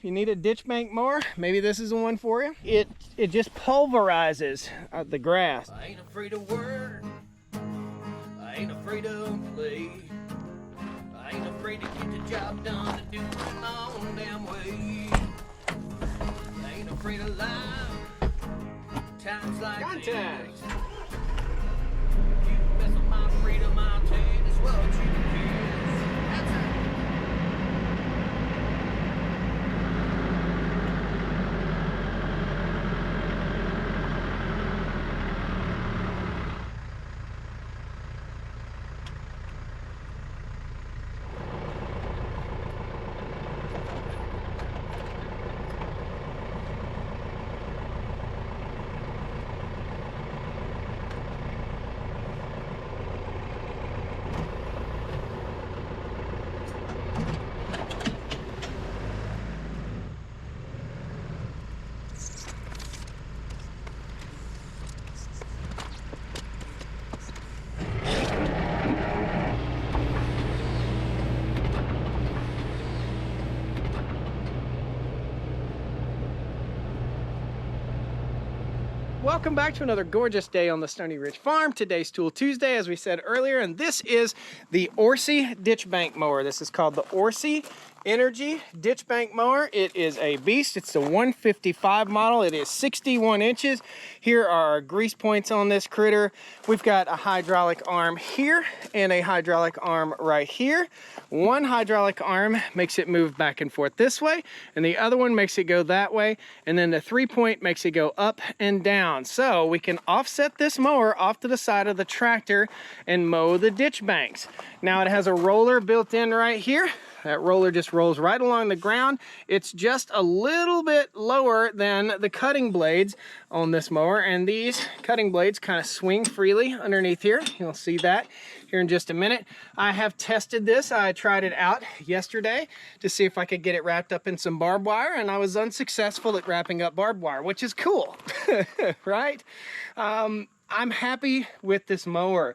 you need a ditch bank mower, maybe this is the one for you. It just pulverizes the grass. I ain't afraid of work. I ain't afraid of play. I ain't afraid to get the job done and do it my own damn way. I ain't afraid of life. Times like Contact. these. You mess with my freedom, I'll tell you this what you can. That's it. Welcome back to another gorgeous day on the Stoney Ridge Farm. Today's Tool Tuesday, as we said earlier, and this is the Orsi ditch bank mower. This is called the Orsi Energy ditch bank mower. It is a beast. It's the 155 model. It is 61 inches. Here are our grease points on this critter. We've got a hydraulic arm here and a hydraulic arm right here. One hydraulic arm makes it move back and forth this way, and the other one makes it go that way, and then the 3-point makes it go up and down. So we can offset this mower off to the side of the tractor and mow the ditch banks. Now it has a roller built in right here. That roller just rolls right along the ground. It's just a little bit lower than the cutting blades on this mower, and these cutting blades kind of swing freely underneath here. You'll see that here in just a minute. I have tested this. I tried it out yesterday to see if I could get it wrapped up in some barbed wire, and I was unsuccessful at wrapping up barbed wire, which is cool, right? I'm happy with this mower.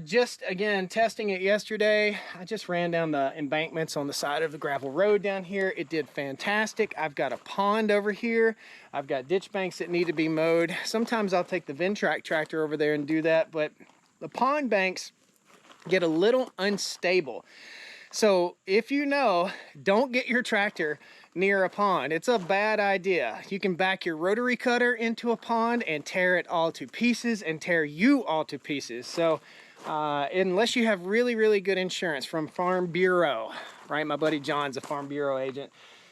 Just again testing it yesterday. I just ran down the embankments on the side of the gravel road down here. It did fantastic. I've got a pond over here. I've got ditch banks that need to be mowed. Sometimes I'll take the Ventrac tractor over there and do that, but the pond banks get a little unstable. So if you know, don't get your tractor near a pond. It's a bad idea. You can back your rotary cutter into a pond and tear it all to pieces and tear you all to pieces. So unless you have really, really good insurance from Farm Bureau, right? My buddy John's a Farm Bureau agent.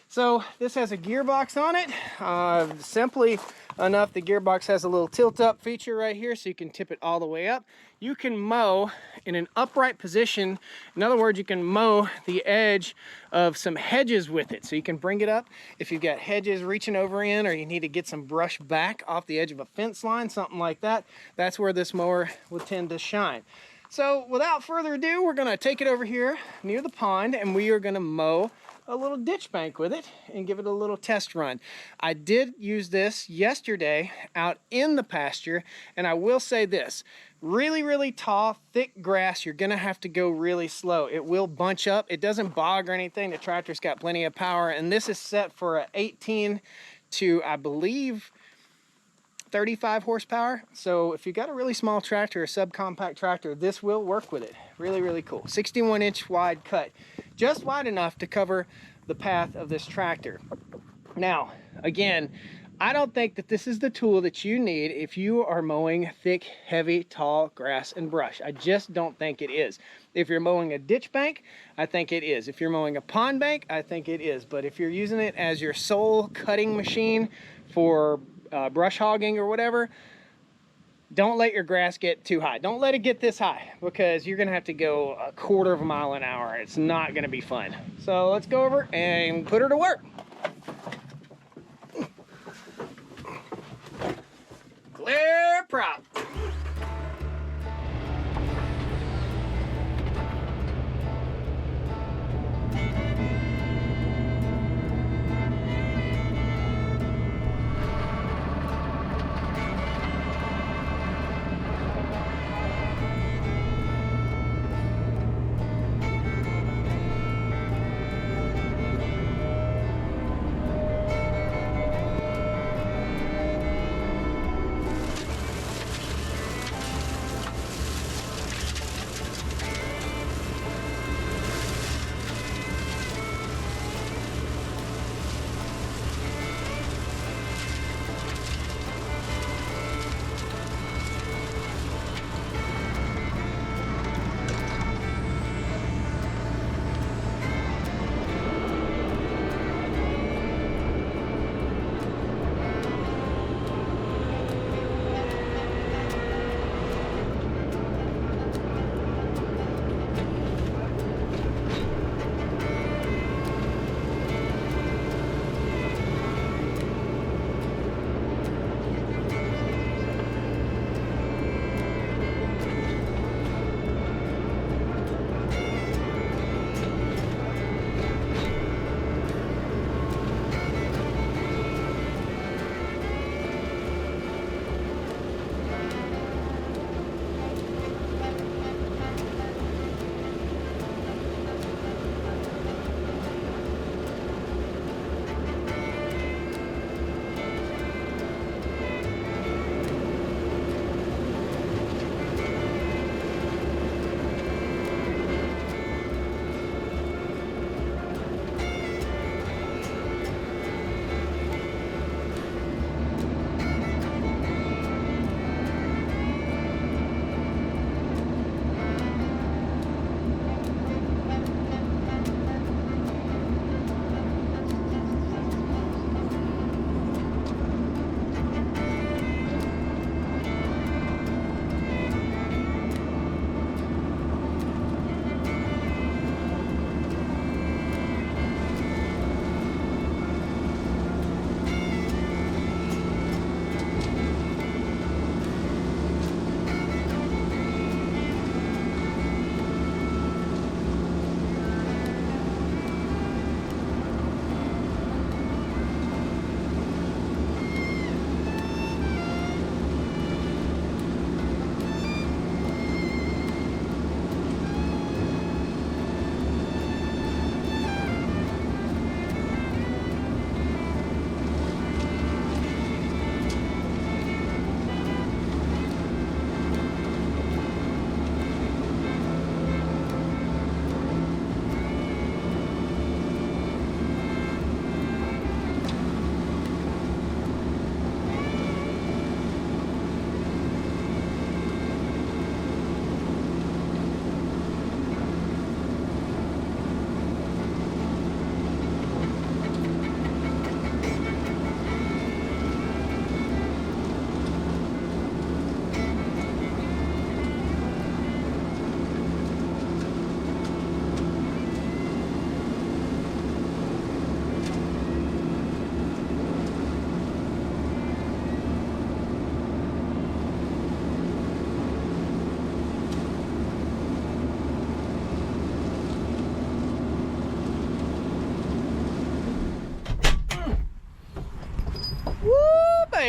So this has a gearbox on it. Simply enough, the gearbox has a little tilt up feature right here, so you can tip it all the way up. You can mow in an upright position. In other words, you can mow the edge of some hedges with it. So you can bring it up if you've got hedges reaching over in, or you need to get some brush back off the edge of a fence line, something like that. That's where this mower will tend to shine. So without further ado, we're gonna take it over here near the pond, and we are gonna mow a little ditch bank with it and give it a little test run. I did use this yesterday out in the pasture, and I will say this, really, really tall, thick grass, you're gonna have to go really slow. It will bunch up. It doesn't bog or anything. The tractor's got plenty of power, and this is set for a 18 to, I believe, 35 horsepower. So if you got a really small tractor, a subcompact tractor, this will work with it. Really, really cool. 61-inch wide cut, just wide enough to cover the path of this tractor. Now, again, I don't think that this is the tool that you need if you are mowing thick, heavy, tall grass and brush. I just don't think it is. If you're mowing a ditch bank, I think it is. If you're mowing a pond bank, I think it is. But if you're using it as your sole cutting machine for brush hogging or whatever, don't let your grass get too high. Don't let it get this high, because you're gonna have to go 1/4 mile an hour. It's not gonna be fun. So let's go over and put her to work. Clear prop.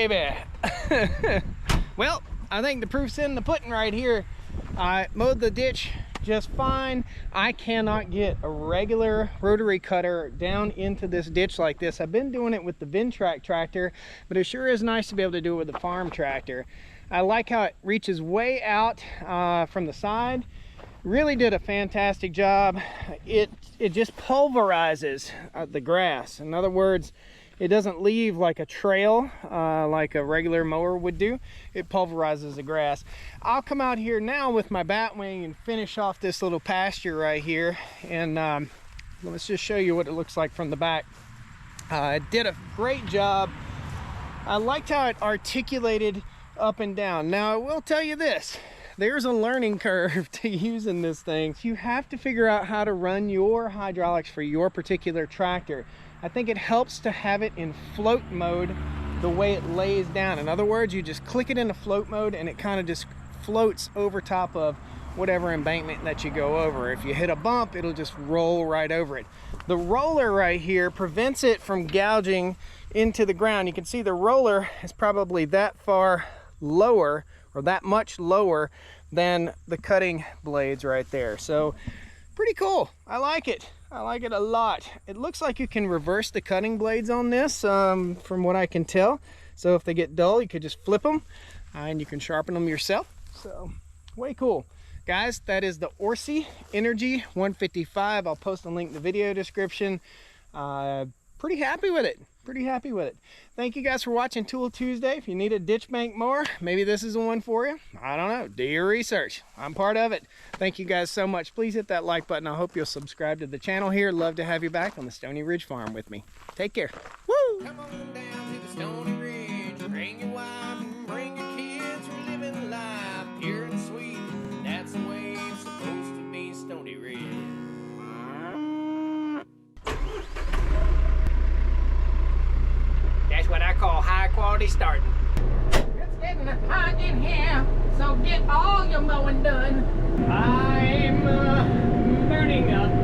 baby. Well, I think the proof's in the pudding right here. I mowed the ditch just fine. I cannot get a regular rotary cutter down into this ditch like this. I've been doing it with the Ventrac tractor, but it sure is nice to be able to do it with the farm tractor. I like how it reaches way out from the side. Really did a fantastic job. It just pulverizes the grass. In other words, it doesn't leave like a trail like a regular mower would do. It pulverizes the grass. I'll come out here now with my batwing and finish off this little pasture right here. And let's just show you what it looks like from the back. It did a great job. I liked how it articulated up and down. Now I will tell you this, there's a learning curve to using this thing. You have to figure out how to run your hydraulics for your particular tractor. I think it helps to have it in float mode the way it lays down. In other words, you just click it into float mode and it kind of just floats over top of whatever embankment that you go over. If you hit a bump, it'll just roll right over it. The roller right here prevents it from gouging into the ground. You can see the roller is probably that far lower, or that much lower than the cutting blades right there. So pretty cool. I like it. I like it a lot. It looks like you can reverse the cutting blades on this from what I can tell. So if they get dull, you could just flip them and you can sharpen them yourself. So way cool. Guys, that is the Orsi Energy 155. I'll post a link in the video description. Pretty happy with it. Pretty happy with it. Thank you guys for watching Tool Tuesday. If you need a ditch bank mower, maybe this is the one for you. I don't know. Do your research. I'm part of it. Thank you guys so much. Please hit that like button. I hope you'll subscribe to the channel here. Love to have you back on the Stoney Ridge Farm with me. Take care. Woo! Come on down to the Stoney Ridge. Bring your wife and bring your kids. We're living life pure and sweet. That's the way it's supposed to be, Stoney Ridge. That's what I call high quality starting. It's getting hot in here, so get all your mowing done. I'm burning up.